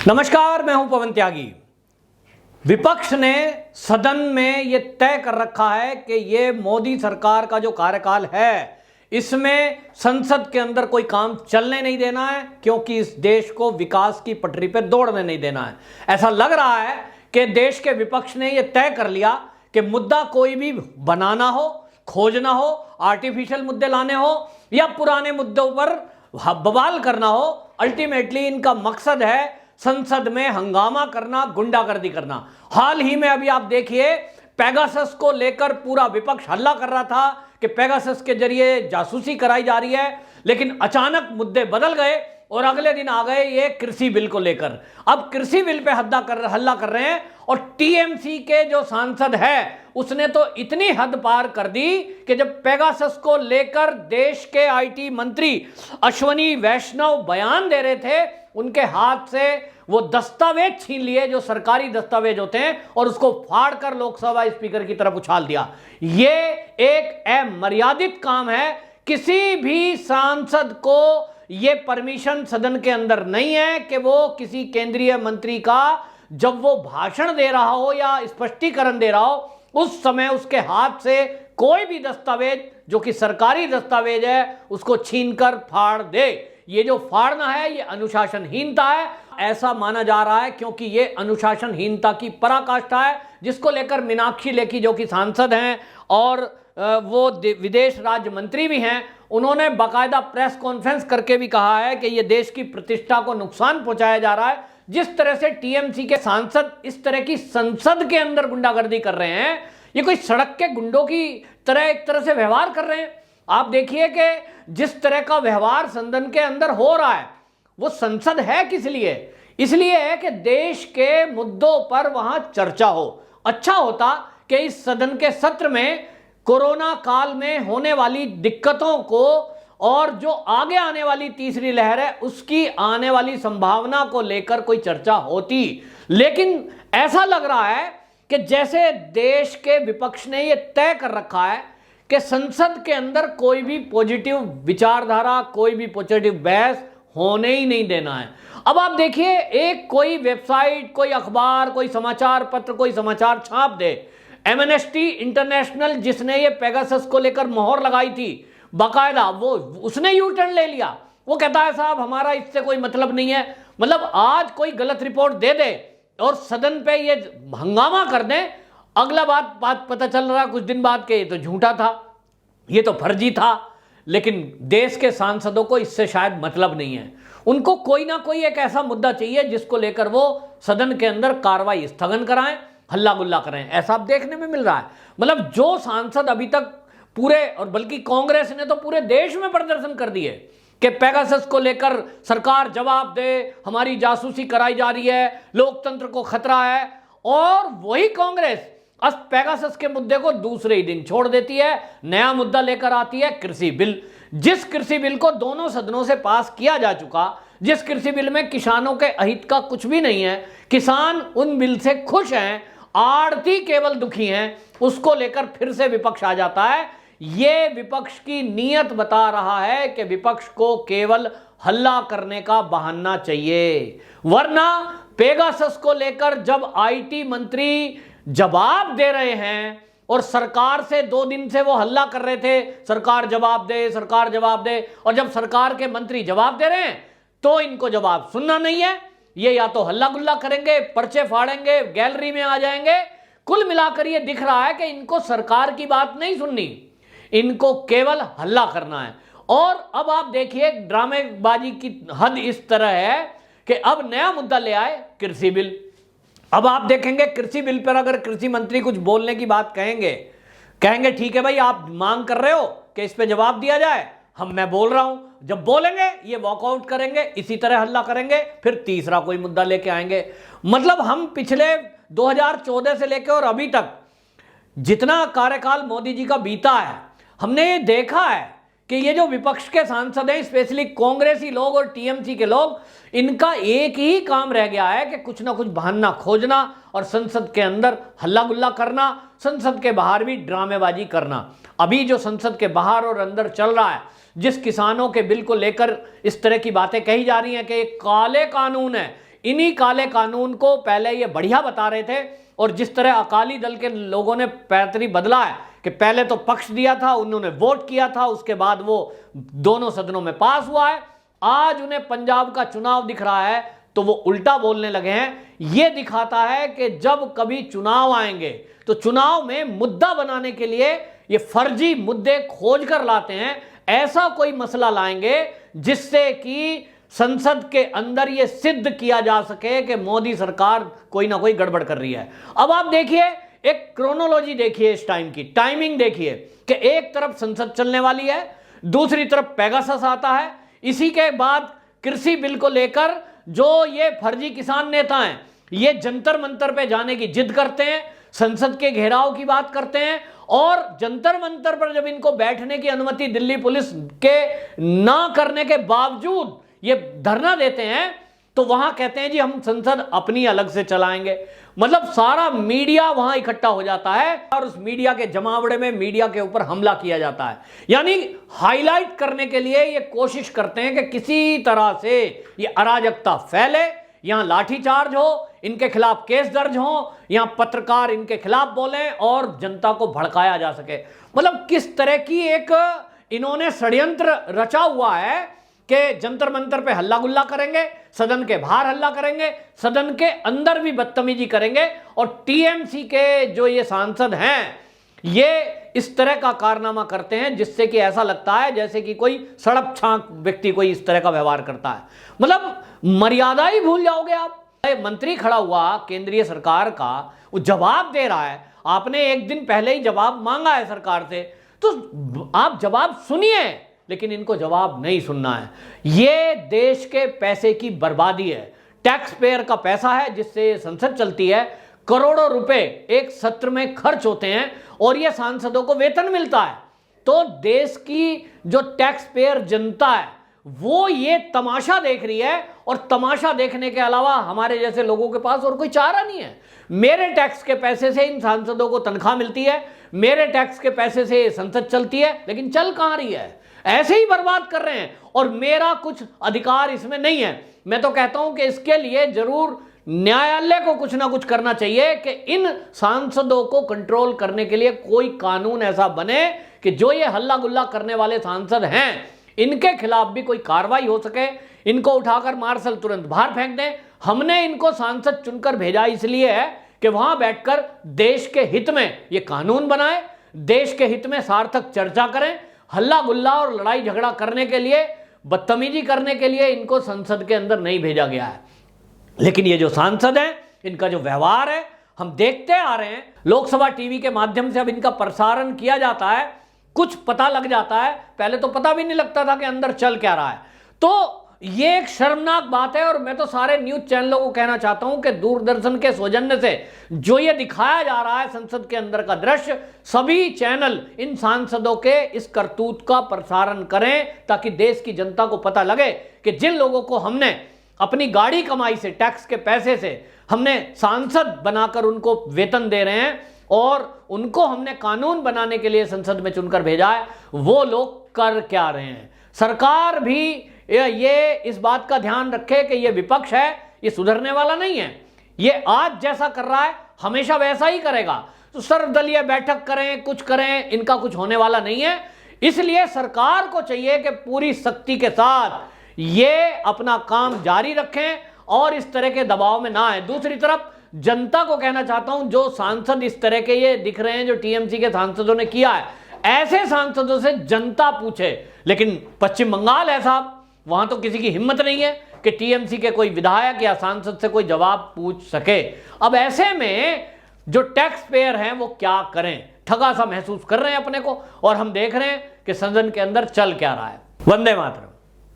नमस्कार, मैं हूं पवन त्यागी। विपक्ष ने सदन में यह तय कर रखा है कि ये मोदी सरकार का जो कार्यकाल है इसमें संसद के अंदर कोई काम चलने नहीं देना है, क्योंकि इस देश को विकास की पटरी पर दौड़ने नहीं देना है। ऐसा लग रहा है कि देश के विपक्ष ने यह तय कर लिया कि मुद्दा कोई भी बनाना हो, खोजना हो, आर्टिफिशियल मुद्दे लाने हो या पुराने मुद्दों पर बवाल करना हो, अल्टीमेटली इनका मकसद है संसद में हंगामा करना, गुंडागर्दी करना। हाल ही में अभी आप देखिए, पेगासस को लेकर पूरा विपक्ष हल्ला कर रहा था कि पेगासस के जरिए जासूसी कराई जा रही है, लेकिन अचानक मुद्दे बदल गए और अगले दिन आ गए ये कृषि बिल को लेकर। अब कृषि बिल पे हल्ला कर रहे हैं और टीएमसी के जो सांसद है उसने तो इतनी हद पार कर दी कि जब पेगासस को लेकर देश के आईटी मंत्री अश्विनी वैष्णव बयान दे रहे थे, उनके हाथ से वो दस्तावेज छीन लिए जो सरकारी दस्तावेज होते हैं और उसको फाड़कर लोकसभा स्पीकर की तरफ उछाल दिया। ये एक अमर्यादित काम है। किसी भी सांसद को ये परमिशन सदन के अंदर नहीं है कि वो किसी केंद्रीय मंत्री का जब वो भाषण दे रहा हो या स्पष्टीकरण दे रहा हो उस समय उसके हाथ से कोई भी दस्तावेज जो कि सरकारी दस्तावेज है उसको छीनकर फाड़ दे। ये जो फाड़ना है ये अनुशासनहीनता है, ऐसा माना जा रहा है, क्योंकि ये अनुशासनहीनता की पराकाष्ठा है, जिसको लेकर मीनाक्षी लेखी जो कि सांसद हैं और वो विदेश राज्य मंत्री भी हैं, उन्होंने बाकायदा प्रेस कॉन्फ्रेंस करके भी कहा है कि ये देश की प्रतिष्ठा को नुकसान पहुंचाया जा रहा है। जिस तरह से टीएमसी के सांसद इस तरह की संसद के अंदर गुंडागर्दी कर रहे हैं, ये कोई सड़क के गुंडों की तरह एक तरह से व्यवहार कर रहे हैं। आप देखिए कि जिस तरह का व्यवहार सदन के अंदर हो रहा है, वो संसद है किस लिए? इसलिए है कि देश के मुद्दों पर वहां चर्चा हो। अच्छा होता कि इस सदन के सत्र में कोरोना काल में होने वाली दिक्कतों को और जो आगे आने वाली तीसरी लहर है उसकी आने वाली संभावना को लेकर कोई चर्चा होती, लेकिन ऐसा लग रहा है कि जैसे देश के विपक्ष ने यह तय कर रखा है कि संसद के अंदर कोई भी पॉजिटिव विचारधारा, कोई भी पॉजिटिव बहस होने ही नहीं देना है। अब आप देखिए, एक कोई वेबसाइट, कोई अखबार, कोई समाचार पत्र, कोई समाचार छाप दे, एमनेस्टी इंटरनेशनल जिसने ये पेगासस को लेकर मोहर लगाई थी बाकायदा, वो उसने यू टर्न ले लिया। वो कहता है साहब हमारा इससे कोई मतलब नहीं है। मतलब आज कोई गलत रिपोर्ट दे दे और सदन पे ये हंगामा कर दे, अगला बात पता चल रहा कुछ दिन बाद के ये तो झूठा था, ये तो फर्जी था। लेकिन देश के सांसदों को इससे शायद मतलब नहीं है। उनको कोई ना कोई एक ऐसा मुद्दा चाहिए जिसको लेकर वो सदन के अंदर कार्रवाई स्थगन कराएं, हल्ला गुल्ला करें। ऐसा अब देखने में मिल रहा है। मतलब जो सांसद अभी तक पूरे, और बल्कि कांग्रेस ने तो पूरे देश में प्रदर्शन कर दिए कि पेगासस को लेकर सरकार जवाब दे, हमारी जासूसी कराई जा रही है, लोकतंत्र को खतरा है, और वही कांग्रेस पेगासस के मुद्दे को दूसरे ही दिन छोड़ देती है, नया मुद्दा लेकर आती है कृषि बिल। जिस कृषि बिल को दोनों सदनों से पास किया जा चुका, जिस कृषि बिल में किसानों के अहित का कुछ भी नहीं है, किसान उन बिल से खुश हैं, आड़ती केवल दुखी हैं, उसको लेकर फिर से विपक्ष आ जाता है। ये विपक्ष की नीयत बता रहा है कि विपक्ष को केवल हल्ला करने का बहाना चाहिए, वरना पेगासस को लेकर जब आईटी मंत्री जवाब दे रहे हैं और सरकार से 2 दिन से वो हल्ला कर रहे थे सरकार जवाब दे, सरकार जवाब दे, और जब सरकार के मंत्री जवाब दे रहे हैं तो इनको जवाब सुनना नहीं है। ये या तो हल्ला गुल्ला करेंगे, पर्चे फाड़ेंगे, गैलरी में आ जाएंगे। कुल मिलाकर ये दिख रहा है कि इनको सरकार की बात नहीं सुननी, इनको केवल हल्ला करना है। और अब आप देखिए, ड्रामेबाजी की हद इस तरह है कि अब नया मुद्दा ले आए कृषि बिल। अब आप देखेंगे कृषि बिल पर अगर कृषि मंत्री कुछ बोलने की बात कहेंगे ठीक है भाई, आप मांग कर रहे हो कि इस पे जवाब दिया जाए, मैं बोल रहा हूं, जब बोलेंगे ये वॉकआउट करेंगे, इसी तरह हल्ला करेंगे, फिर तीसरा कोई मुद्दा लेके आएंगे। मतलब हम पिछले 2014 से लेकर और अभी तक जितना कार्यकाल मोदी जी का बीता है, हमने ये देखा है कि ये जो विपक्ष के सांसद हैं, स्पेशली कांग्रेसी लोग और टीएमसी के लोग, इनका एक ही काम रह गया है कि कुछ ना कुछ बहाना खोजना और संसद के अंदर हल्ला गुल्ला करना, संसद के बाहर भी ड्रामेबाजी करना। अभी जो संसद के बाहर और अंदर चल रहा है, जिस किसानों के बिल को लेकर इस तरह की बातें कही जा रही हैं कि ये काले कानून है, इन्हीं काले कानून को पहले ये बढ़िया बता रहे थे, और जिस तरह अकाली दल के लोगों ने पैतरी बदला है कि पहले तो पक्ष दिया था, उन्होंने वोट किया था, उसके बाद वो दोनों सदनों में पास हुआ है, आज उन्हें पंजाब का चुनाव दिख रहा है तो वो उल्टा बोलने लगे हैं। ये दिखाता है कि जब कभी चुनाव आएंगे तो चुनाव में मुद्दा बनाने के लिए ये फर्जी मुद्दे खोज कर लाते हैं, ऐसा कोई मसला लाएंगे जिससे कि संसद के अंदर यह सिद्ध किया जा सके कि मोदी सरकार कोई ना कोई गड़बड़ कर रही है। अब आप देखिए, एक क्रोनोलॉजी देखिए, इस टाइम की टाइमिंग देखिए कि एक तरफ संसद चलने वाली है, दूसरी तरफ पेगासस आता है, इसी के बाद कृषि बिल को लेकर जो ये फर्जी किसान नेता हैं ये जंतर मंतर पे जाने की जिद करते हैं, संसद के घेराव की बात करते हैं, और जंतर मंतर पर जब इनको बैठने की अनुमति दिल्ली पुलिस के ना करने के बावजूद ये धरना देते हैं तो वहां कहते हैं जी हम संसद अपनी अलग से चलाएंगे। मतलब सारा मीडिया वहां इकट्ठा हो जाता है और उस मीडिया के जमावड़े में मीडिया के ऊपर हमला किया जाता है, यानी हाईलाइट करने के लिए ये कोशिश करते हैं कि किसी तरह से ये अराजकता फैले, यहां लाठीचार्ज हो, इनके खिलाफ केस दर्ज हो, यहां पत्रकार इनके खिलाफ बोलें और जनता को भड़काया जा सके। मतलब किस तरह की एक इन्होंने षड्यंत्र रचा हुआ है कि जंतर मंतर पे हल्ला गुल्ला करेंगे, सदन के बाहर हल्ला करेंगे, सदन के अंदर भी बदतमीजी करेंगे, और टीएमसी के जो ये सांसद हैं ये इस तरह का कारनामा करते हैं जिससे कि ऐसा लगता है जैसे कि कोई सड़क छांक व्यक्ति कोई इस तरह का व्यवहार करता है। मतलब मर्यादा ही भूल जाओगे आप। मंत्री खड़ा हुआ केंद्रीय सरकार का, वो जवाब दे रहा है, आपने एक दिन पहले ही जवाब मांगा है सरकार से, तो आप जवाब सुनिए, लेकिन इनको जवाब नहीं सुनना है। ये देश के पैसे की बर्बादी है, टैक्स पेयर का पैसा है जिससे संसद चलती है, करोड़ों रुपए एक सत्र में खर्च होते हैं और ये सांसदों को वेतन मिलता है। तो देश की जो टैक्स पेयर जनता है वो ये तमाशा देख रही है, और तमाशा देखने के अलावा हमारे जैसे लोगों के पास और कोई चारा नहीं है। मेरे टैक्स के पैसे से इन सांसदों को तनख्वाह मिलती है, मेरे टैक्स के पैसे से संसद चलती है, लेकिन चल कहां रही है, ऐसे ही बर्बाद कर रहे हैं, और मेरा कुछ अधिकार इसमें नहीं है। मैं तो कहता हूं कि इसके लिए जरूर न्यायालय को कुछ ना कुछ करना चाहिए कि इन सांसदों को कंट्रोल करने के लिए कोई कानून ऐसा बने कि जो ये हल्ला गुल्ला करने वाले सांसद हैं इनके खिलाफ भी कोई कार्रवाई हो सके, इनको उठाकर मार्शल तुरंत बाहर फेंक दें। हमने इनको सांसद चुनकर भेजा इसलिए है कि वहां बैठकर देश के हित में ये कानून बनाए, देश के हित में सार्थक चर्चा करें। हल्ला गुल्ला और लड़ाई झगड़ा करने के लिए, बदतमीजी करने के लिए इनको संसद के अंदर नहीं भेजा गया है। लेकिन ये जो सांसद हैं इनका जो व्यवहार है हम देखते आ रहे हैं, लोकसभा टीवी के माध्यम से अब इनका प्रसारण किया जाता है, कुछ पता लग जाता है, पहले तो पता भी नहीं लगता था कि अंदर चल क्या रहा है। तो ये एक शर्मनाक बात है, और मैं तो सारे न्यूज चैनलों को कहना चाहता हूं कि दूरदर्शन के सौजन्य से जो ये दिखाया जा रहा है संसद के अंदर का दृश्य, सभी चैनल इन सांसदों के इस करतूत का प्रसारण करें ताकि देश की जनता को पता लगे कि जिन लोगों को हमने अपनी गाड़ी कमाई से, टैक्स के पैसे से हमने सांसद बनाकर उनको वेतन दे रहे हैं और उनको हमने कानून बनाने के लिए संसद में चुनकर भेजा है, वो लोग कर क्या रहे हैं। सरकार भी ये इस बात का ध्यान रखे कि ये विपक्ष है, ये सुधरने वाला नहीं है, ये आज जैसा कर रहा है हमेशा वैसा ही करेगा। तो सर्वदलीय बैठक करें, कुछ करें, इनका कुछ होने वाला नहीं है। इसलिए सरकार को चाहिए कि पूरी सख्ती के साथ ये अपना काम जारी रखें और इस तरह के दबाव में ना आए। दूसरी तरफ जनता को कहना चाहता हूं, जो सांसद इस तरह के ये दिख रहे हैं जो टीएमसी के सांसदों ने किया है, ऐसे सांसदों से जनता पूछे। लेकिन पश्चिम बंगाल है साहब, वहां तो किसी की हिम्मत नहीं है कि टीएमसी के कोई विधायक या सांसद से कोई जवाब पूछ सके। अब ऐसे में जो टैक्स पेयर हैं वो क्या करें, ठगा सा महसूस कर रहे हैं अपने को, और हम देख रहे हैं कि सदन के अंदर चल क्या रहा है। वंदे मातरम।